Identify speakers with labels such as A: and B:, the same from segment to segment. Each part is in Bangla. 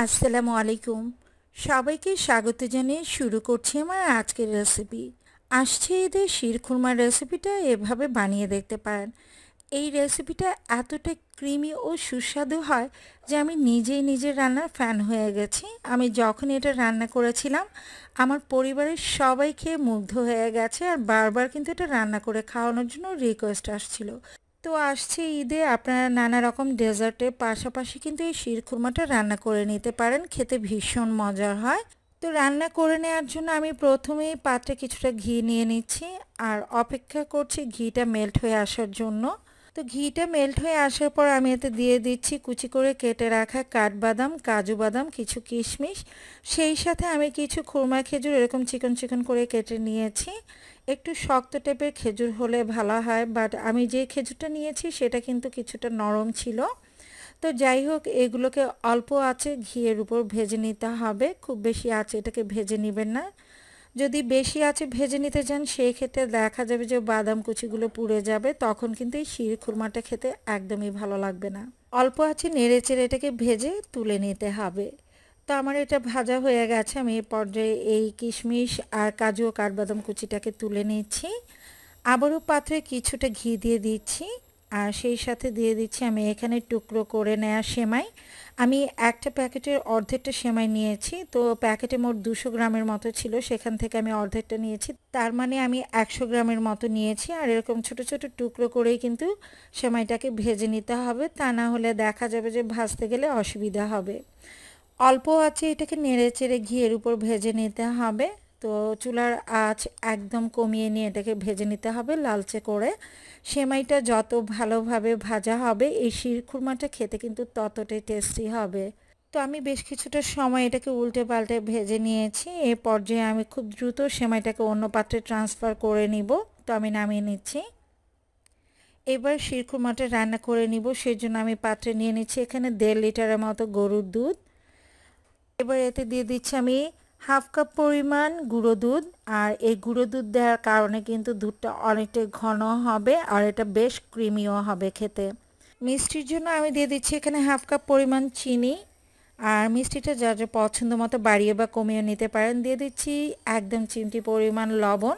A: আসসালামু আলাইকুম। সবাইকে স্বাগত জানিয়ে শুরু করছি আমার আজকের রেসিপি। আসছে ঈদে শিরখুরমার রেসিপিটা এভাবে বানিয়ে দেখতে পারেন। এই রেসিপিটা এতটা ক্রিমি ও সুস্বাদু হয় যে আমি নিজের রান্নার ফ্যান হয়ে গেছি। আমি যখন এটা রান্না করেছিলাম আমার পরিবারের সবাই খেয়ে মুগ্ধ হয়ে গেছে, আর বারবার কিন্তু এটা রান্না করে খাওয়ানোর জন্য রিকোয়েস্ট আসছিল। তো আসছে ঈদে আপনারা নানা রকম ডেজার্টের পাশাপাশি কিন্তু এই শিরখুরমাটা রান্না করে নিতে পারেন, খেতে ভীষণ মজার হয়। তো রান্না করে নেওয়ার জন্য আমি প্রথমেই পাত্রে কিছুটা ঘি নিয়ে নিচ্ছি আর অপেক্ষা করছি ঘিটা মেল্ট হয়ে আসার জন্য। তো ঘিটা মেল্ট হয়ে আসার পর আমি এতে দিয়ে দিচ্ছি কুচি করে কেটে রাখা কাঠবাদাম, কাজু বাদাম, কিছু কিশমিশ, সেই সাথে আমি কিছু খুরমা খেজুর এরকম চিকন চিকন করে কেটে নিয়েছি। একটু শক্ত টাইপের খেজুর হলে ভালো হয়, বাট আমি যে খেজুরটা নিয়েছি সেটা কিন্তু কিছুটা নরম ছিল। তো যাই হোক, এগুলোকে অল্প আঁচে ঘিয়ের উপর ভেজে নিতে হবে, খুব বেশি আঁচে এটাকে ভেজে নেবেন না। যদি বেশি আঁচে ভেজে নিতে চান সেই ক্ষেত্রে দেখা যাবে যে বাদাম কুচিগুলো পুড়ে যাবে, তখন কিন্তু এই শিরখুরমাটা খেতে একদমই ভালো লাগবে না। অল্প আঁচে নেড়ে চেড়ে এটাকে ভেজে তুলে নিতে হবে। তো আমার এটা ভাজা হয়ে গেছে, আমি এই পর্যায়ে এই কিশমিশ আর কাজু ও কাঠবাদাম কুচিটাকে তুলে নিচ্ছি। আবারও পাত্রে কিছুটা ঘি দিয়ে দিচ্ছি আর সেই সাথে দিয়ে দিচ্ছি আমি এখানে টুকরো করে নেওয়া সেমাই। আমি একটা প্যাকেটের অর্ধেকটা সেমাই নিয়েছি, তো প্যাকেটে মোট 200 গ্রামের মতো ছিল, সেখান থেকে আমি অর্ধেকটা নিয়েছি, তার মানে আমি 100 গ্রামের মতো নিয়েছি। আর এরকম ছোট ছোট টুকরো করেই কিন্তু সেমাইটাকে ভেজে নিতে হবে, তা না হলে দেখা যাবে যে ভাজতে গেলে অসুবিধা হবে। অল্প আঁচে এটাকে নেড়ে চেড়ে ঘিয়ের উপর ভেজে নিতে হবে। তো চুলার আঁচ একদম কমিয়ে নিয়ে এটাকে ভেজে নিতে হবে লালচে করে। সেমাইটা যত ভালোভাবে ভাজা হবে এই শিরখুরমাটা খেতে কিন্তু ততটাই টেস্টি হবে। তো আমি বেশ কিছুটা সময় এটাকে উল্টে পাল্টে ভেজে নিয়েছি। এ পর্যায়ে আমি খুব দ্রুত সেমাইটাকে অন্য পাত্রে ট্রান্সফার করে নিব। তো আমি নামিয়ে নিচ্ছি। এবার শিরখুরমাটা রান্না করে নিব, সেই জন্য আমি পাত্রে নিয়ে নিচ্ছি এখানে 1.5 লিটারের মতো গরুর দুধ। এবার এতে দিয়ে দিচ্ছি আমি হাফ কাপ পরিমাণ গুঁড়ো দুধ, আর এই গুঁড়ো দুধ দেওয়ার কারণে কিন্তু দুধটা অনেকটাই ঘন হবে আর এটা বেশ ক্রিমিও হবে খেতে। মিষ্টির জন্য আমি দিয়ে দিচ্ছি এখানে হাফ কাপ পরিমাণ চিনি, আর মিষ্টিটা যার যা পছন্দ মতো বাড়িয়ে বা কমিয়ে নিতে পারেন। দিয়ে দিচ্ছি একদম চিমটি পরিমাণ লবণ।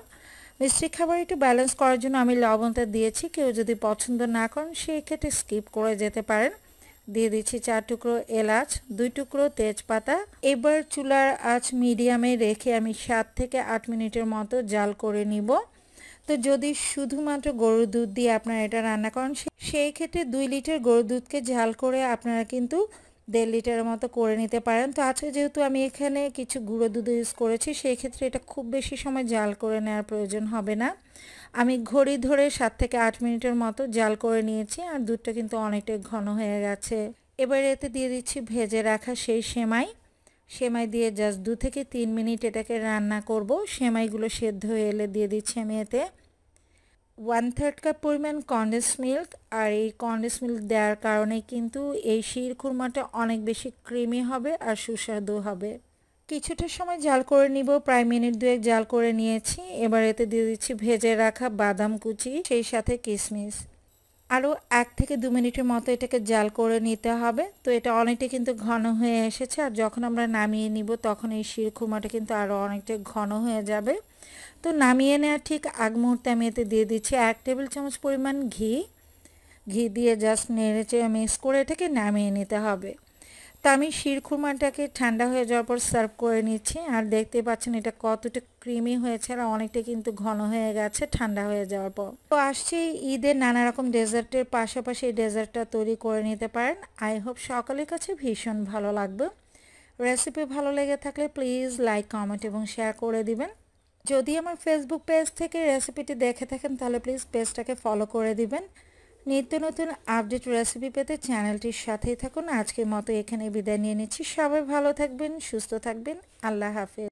A: মিষ্টি খাবার একটু ব্যালেন্স করার জন্য আমি লবণটা দিয়েছি, কেউ যদি পছন্দ না করেন সেই ক্ষেত্রে স্কিপ করে যেতে পারেন। দিয়ে দিচ্ছি 4 টুকরো এলাচ, 2 টুকরো তেজপাতা। এবার চুলার আঁচ মিডিয়ামে রেখে আমি 7 থেকে 8 মিনিটের মতো জাল করে নিব। তো যদি শুধুমাত্র গরুর দুধ দিয়ে আপনারা এটা রান্না করেন সেই ক্ষেত্রে 2 লিটার গরুর দুধকে জাল করে আপনারা কিন্তু 1.5 লিটারের মতো করে নিতে পারেন। তো আজকে যেহেতু আমি এখানে কিছু গুঁড়ো দুধ ইউজ করেছি সেই ক্ষেত্রে এটা খুব বেশি সময় জাল করে নেওয়ার প্রয়োজন হবে না। আমি ঘড়ি ধরে 7 থেকে 8 মিনিটের মতো জাল করে নিয়েছি আর দুধটা কিন্তু অনেকটাই ঘন হয়ে গেছে। এবার এতে দিয়ে দিচ্ছি ভেজে রাখা সেই সেমাই দিয়ে জাস্ট 2 থেকে 3 মিনিট এটাকে রান্না করব। সেমাইগুলো সেদ্ধ হয়ে এলে দিয়ে দিচ্ছি আমি এতে 1/3 কাপ পরিমাণ কনডেন্স মিল্ক। আর এই কনডেন্স মিল্ক দেওয়ার কারণে কিন্তু এই শিরখুরমাটা অনেক বেশি ক্রিমি হবে আর সুস্বাদু হবে। কিছুটা সময় জাল করে নিব, প্রায় মিনিট 2 জাল করে নিয়েছি। এবার এতে দিয়ে দিচ্ছি ভেজে রাখা বাদাম কুচি, সেই সাথে কিশমিশ। আরও 1 থেকে 2 মিনিটের মতো এটাকে জাল করে নিতে হবে। তো এটা অনেকটা কিন্তু ঘন হয়ে এসেছে, আর যখন আমরা নামিয়ে নিব তখন এই শিরখুরমাটা কিন্তু আরও অনেকটা ঘন হয়ে যাবে। তো নামিয়ে নেওয়ার ঠিক আগ মুহূর্তে আমি এতে দিয়ে দিচ্ছি 1 টেবিল চামচ পরিমাণ ঘি দিয়ে জাস্ট নেড়েচেড়ে মিক্স করে এটাকে নামিয়ে নিতে হবে। তো আমি শিরখুরমাটাকে ঠান্ডা হয়ে যাওয়ার পর সার্ভ করে নিচ্ছি, আর দেখতে পাচ্ছেন এটা কতটা ক্রিমি হয়েছে আর অনেকটা কিন্তু ঘন হয়ে গেছে ঠান্ডা হয়ে যাওয়ার পর। তো আসছে ঈদের নানা রকম ডেজার্টের পাশাপাশি এই ডেজার্টটা তৈরি করে নিতে পারেন। আই হোপ সকলের কাছে ভীষণ ভালো লাগবে। রেসিপি ভালো লেগে থাকলে প্লিজ লাইক, কমেন্ট এবং শেয়ার করে দিবেন। যদি আমার ফেসবুক পেজ থেকে রেসিপিটি দেখে থাকেন তাহলে প্লিজ পেজটাকে ফলো করে দিবেন। নিত্য নতুন আপডেট রেসিপি পেতে চ্যানেলটির সাথেই থাকুন। আজকের মতো এখানে বিদায় নিয়ে নিচ্ছি। সবাই ভালো থাকবেন, সুস্থ থাকবেন। আল্লাহ হাফেজ।